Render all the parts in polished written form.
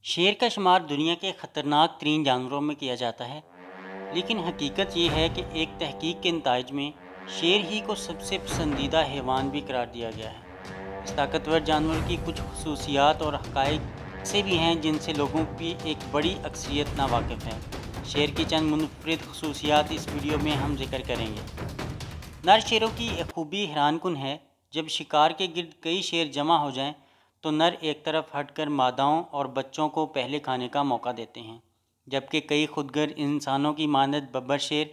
شیر کا شمار دنیا کے خطرناک ترین جانوروں میں کیا جاتا ہے، لیکن حقیقت یہ ہے کہ ایک تحقیق کے نتائج میں شیر ہی کو سب سے پسندیدہ حیوان بھی قرار دیا گیا ہے۔ اس طاقتور جانور کی کچھ خصوصیات اور حقائق ایسے بھی ہیں جن سے لوگوں کی ایک بڑی اکثریت ناواقف ہے۔ شیر کی چند منفرد خصوصیات اس ویڈیو میں ہم ذکر کریں گے۔ نر شیروں کی ایک خوبی حیران کن ہے۔ جب شکار کے گرد کئی شیر جمع ہو جائیں تو نر ایک طرف ہٹ کر ماداؤں اور بچوں کو پہلے کھانے کا موقع دیتے ہیں، جبکہ کئی خودگر انسانوں کی مانند ببر شیر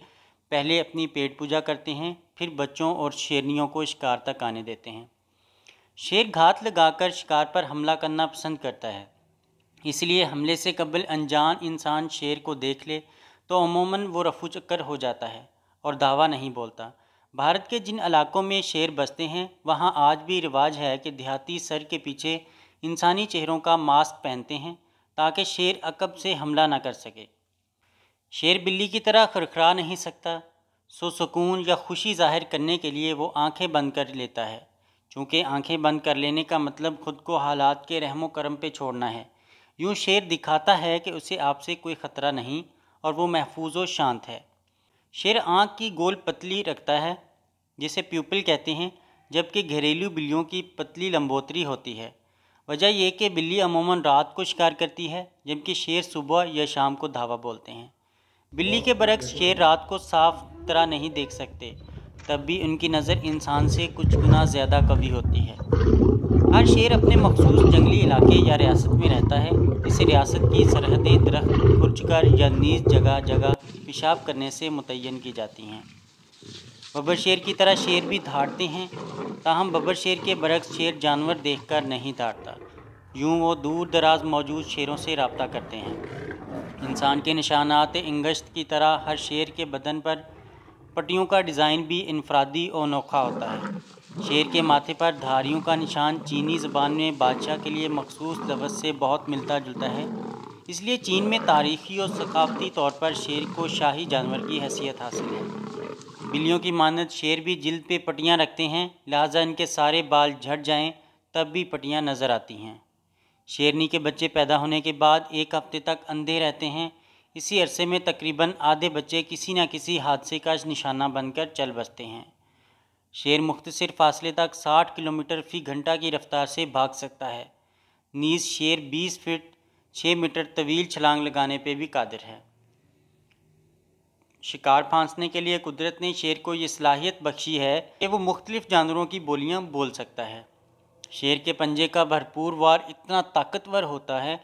پہلے اپنی پیٹ پوجا کرتے ہیں، پھر بچوں اور شیرنیوں کو شکار تک آنے دیتے ہیں۔ شیر گھات لگا کر شکار پر حملہ کرنا پسند کرتا ہے، اس لیے حملے سے قبل انجان انسان شیر کو دیکھ لے تو عموماً وہ رفو چکر ہو جاتا ہے اور دعویٰ نہیں بولتا۔ بھارت کے جن علاقوں میں شیر بستے ہیں وہاں آج بھی رواج ہے کہ دیہاتی سر کے پیچھے انسانی چہروں کا ماسک پہنتے ہیں تاکہ شیر عقب سے حملہ نہ کر سکے۔ شیر بلی کی طرح خرخرا نہیں سکتا، سکون یا خوشی ظاہر کرنے کے لیے وہ آنکھیں بند کر لیتا ہے، چونکہ آنکھیں بند کر لینے کا مطلب خود کو حالات کے رحم و کرم پہ چھوڑنا ہے۔ یوں شیر دکھاتا ہے کہ اسے آپ سے کوئی خطرہ نہیں اور وہ محفوظ و شانت ہے۔ شیر آنکھ کی گول پتلی رکھتا ہے جسے پیوپل کہتے ہیں، جبکہ گھریلو بلیوں کی پتلی لمبوتری ہوتی ہے۔ وجہ یہ کہ بلی عموماً رات کو شکار کرتی ہے جبکہ شیر صبح یا شام کو دھاوا بولتے ہیں۔ بلی کے برعکس شیر رات کو صاف طرح نہیں دیکھ سکتے، تب بھی ان کی نظر انسان سے کچھ گنا زیادہ قوی ہوتی ہے۔ ہر شیر اپنے مخصوص جنگلی علاقے یا ریاست میں رہتا ہے۔ اس ریاست کی سرحدیں درخت کھرچ کر یا نیز جگہ جگہ پیشاب کرنے سے متعین کی جاتی ہیں۔ ببر شیر کی طرح شیر بھی دھاڑتے ہیں، تاہم ببر شیر کے برعکس شیر جانور دیکھ کر نہیں دھاڑتا، یوں وہ دور دراز موجود شیروں سے رابطہ کرتے ہیں۔ انسان کے نشانات انگشت کی طرح ہر شیر کے بدن پر پٹیوں کا ڈیزائن بھی انفرادی اور انوکھا ہوتا ہے۔ شیر کے ماتھے پر دھاریوں کا نشان چینی زبان میں بادشاہ کے لیے مخصوص لفظ سے بہت ملتا جلتا ہے، اس لیے چین میں تاریخی اور ثقافتی طور پر شیر کو شاہی جانور کی حیثیت حاصل ہے۔ بلیوں کی مانند شیر بھی جلد پہ پٹیاں رکھتے ہیں، لہٰذا ان کے سارے بال جھڑ جائیں تب بھی پٹیاں نظر آتی ہیں۔ شیرنی کے بچے پیدا ہونے کے بعد ایک ہفتے تک اندھے رہتے ہیں۔ اسی عرصے میں تقریباً آدھے بچے کسی نہ کسی حادثے کا نشانہ بن کر چل بستے ہیں۔ شیر مختصر فاصلے تک 60 کلومیٹر فی گھنٹہ کی رفتار سے بھاگ سکتا ہے، نیز شیر 20 فٹ 6 میٹر طویل چھلانگ لگانے پہ بھی قادر ہے۔ شکار پھانسنے کے لیے قدرت نے شیر کو یہ صلاحیت بخشی ہے کہ وہ مختلف جانوروں کی بولیاں بول سکتا ہے۔ شیر کے پنجے کا بھرپور وار اتنا طاقتور ہوتا ہے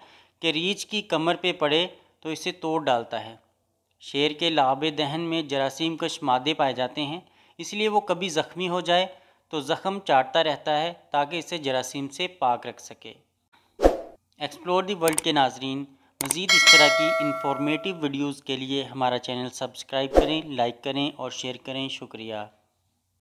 کہ ریچھ کی کمر پہ پڑے تو اسے توڑ ڈالتا ہے۔ شیر کے لعاب دہن میں جراثیم کش مادے پائے جاتے ہیں، اس لیے وہ کبھی زخمی ہو جائے تو زخم چاٹتا رہتا ہے تاکہ اسے جراثیم سے پاک رکھ سکے۔ ایکسپلور دی ورلڈ کے ناظرین، مزید اس طرح کی انفارمیٹیو ویڈیوز کے لیے ہمارا چینل سبسکرائب کریں، لائک کریں اور شیئر کریں۔ شکریہ۔